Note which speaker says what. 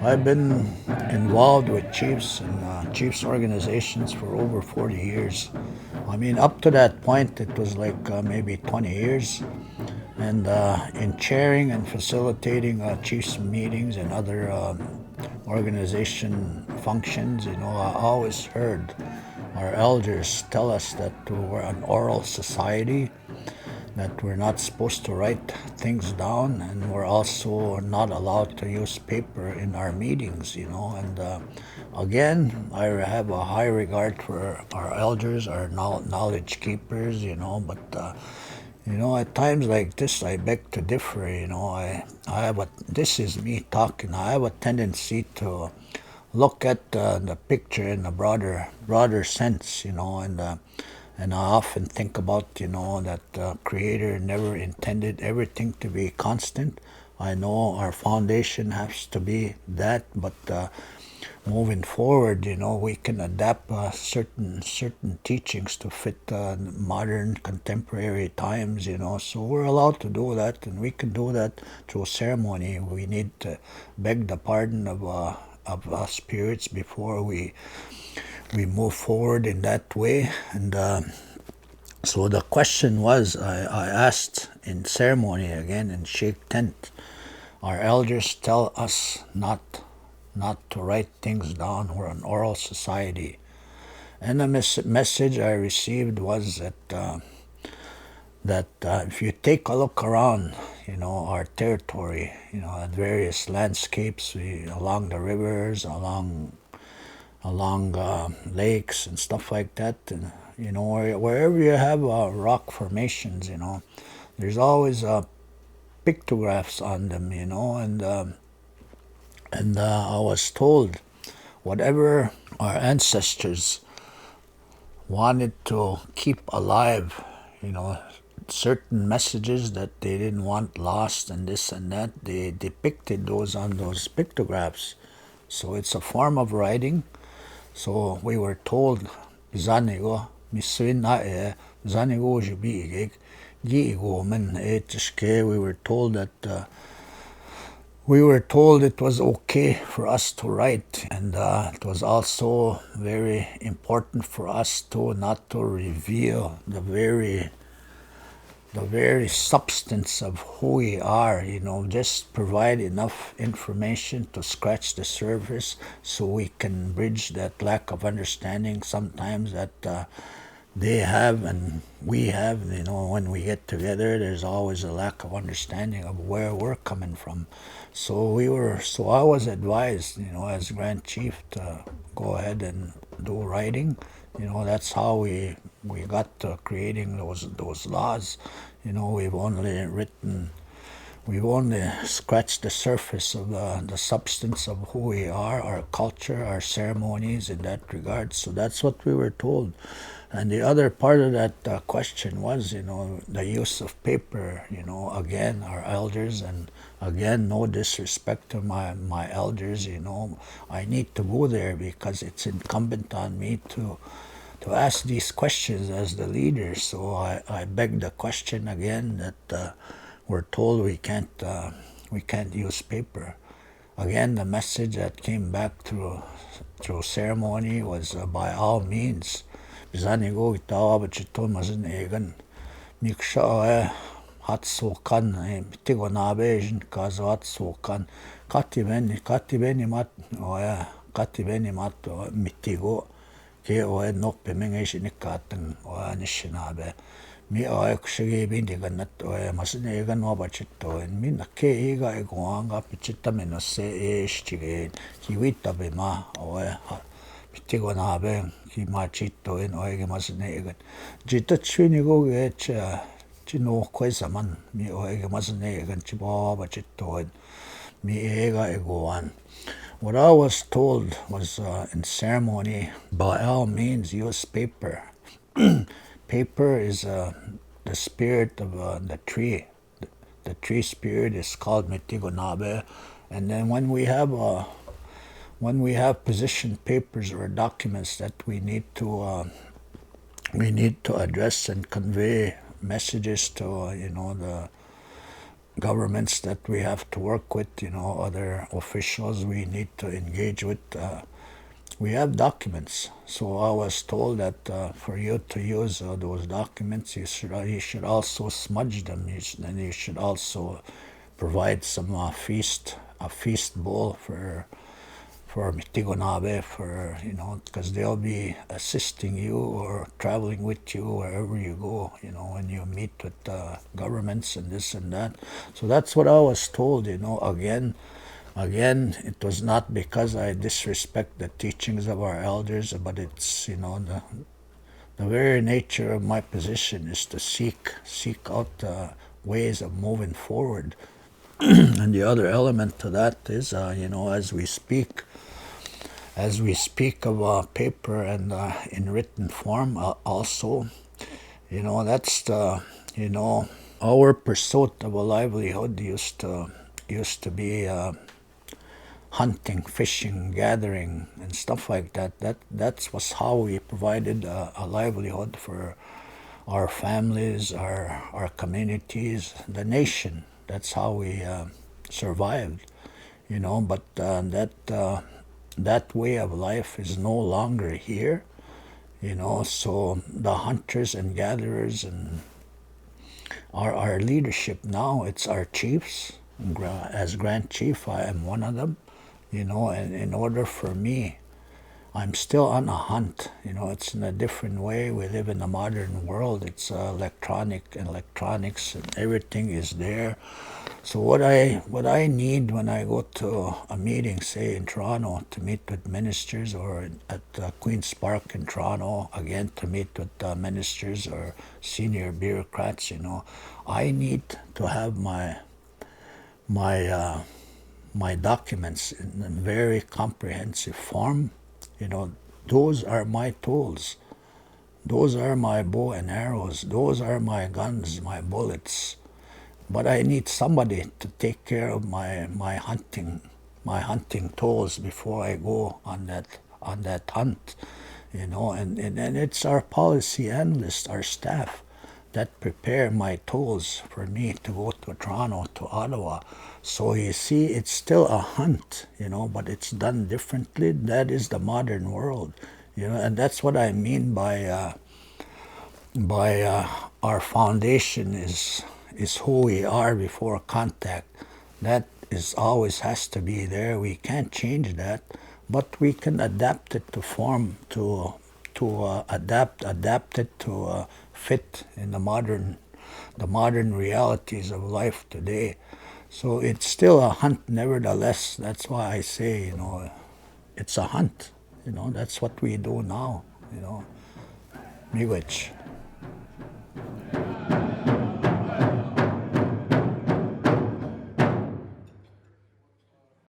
Speaker 1: I've been involved with chiefs and chiefs organizations for over 40 years. I mean, up to that point, it was like maybe 20 years. And in chairing and facilitating chiefs meetings and other organization functions, I always heard our elders tell us that we're an oral society, that we're not supposed to write things down, and we're also not allowed to use paper in our meetings. And again, I have a high regard for our elders, our knowledge keepers, but at times like this, I beg to differ. This is me talking. I have a tendency to look at the picture in a broader sense, and I often think about, that the Creator never intended everything to be constant. I know our foundation has to be that, but moving forward, we can adapt certain teachings to fit modern contemporary times. So we're allowed to do that, and we can do that through ceremony. We need to beg the pardon of spirits before we move forward in that way. And so the question was, I asked in ceremony again in Sheikh Tent, our elders tell us not to write things down. We're an oral society. And the message I received was that if you take a look around, our territory, at various landscapes, along the rivers, along lakes and stuff like that, and wherever you have rock formations, there's always pictographs on them, and I was told whatever our ancestors wanted to keep alive, certain messages that they didn't want lost and this and that, they depicted those on those pictographs. So it's a form of writing. So we were told, Zanigo, Miswina Zanigo Jubigig, Gigo Men Etishke, we were told it was okay for us to write, and it was also very important for us not to reveal the very substance of who we are, just provide enough information to scratch the surface so we can bridge that lack of understanding sometimes that they have and we have. When we get together, there's always a lack of understanding of where we're coming from. So I was advised, as Grand Chief, to go ahead and do writing. That's how we got to creating those laws. We've only scratched the surface of the substance of who we are, our culture, our ceremonies in that regard. So that's what we were told. And the other part of that question was, the use of paper, again, our elders, and again, no disrespect to my elders, I need to go there because it's incumbent on me to ask these questions as the leader. So I beg the question again that we're told we can't use paper. Again, the message that came back through ceremony was by all means. Bizanigo itawa bachito mazin egan miksha hatsukan Tiganabe jin kazatsukan katibeni mat oya katibeni mat mitigo ke oya noppe mengeshinikatan oya Anishinaabe mi oya kushigi bindi ganat oya mazin egan wabachito en mi nake ega egoanga pichita menose eshtigen kiwita bema oya Tiganabe ki machito en oya mazin egan jita chwinigo gecha Chino Kwesaman, mi oega masanegan chiba chitoid, mi ega egoan. What I was told was in ceremony, by all means use paper. Paper is the spirit of the tree. The tree spirit is called Mitigonabe. And then when we have position papers or documents that we need to address and convey messages to governments that we have to work with, other officials we need to engage with. We have documents. So I was told that for you to use those documents, you should also smudge them. And you should also provide some a feast bowl for Mitigonabe, because they'll be assisting you or traveling with you wherever you go, when you meet with governments and this and that. So that's what I was told, Again, it was not because I disrespect the teachings of our elders, but it's, the very nature of my position is to seek out ways of moving forward. And the other element to that is, as we speak of paper and in written form, also, that's our pursuit of a livelihood used to be hunting, fishing, gathering, and stuff like that. That was how we provided a livelihood for our families, our communities, the nation. That's how we survived, But that way of life is no longer here, So the hunters and gatherers and our leadership now, it's our chiefs. As Grand Chief, I am one of them. And in order for me, I'm still on a hunt. It's in a different way. We live in a modern world. It's electronics, and everything is there. So what I need when I go to a meeting, say in Toronto, to meet with ministers, or at Queen's Park in Toronto, again to meet with ministers or senior bureaucrats, I need to have my my documents in a very comprehensive form. Those are my tools. Those are my bow and arrows. Those are my guns, my bullets. But I need somebody to take care of my hunting tools before I go on that hunt. And it's our policy analysts, our staff, that prepare my tools for me to go to Toronto, to Ottawa. So you see, it's still a hunt, but it's done differently. That is the modern world, and that's what I mean by our foundation is who we are before contact. That is always has to be there. We can't change that, but we can adapt it to form to adapt it to fit in the modern realities of life today. So it's still a hunt, nevertheless. That's why I say, it's a hunt. That's what we do now. Miigwech.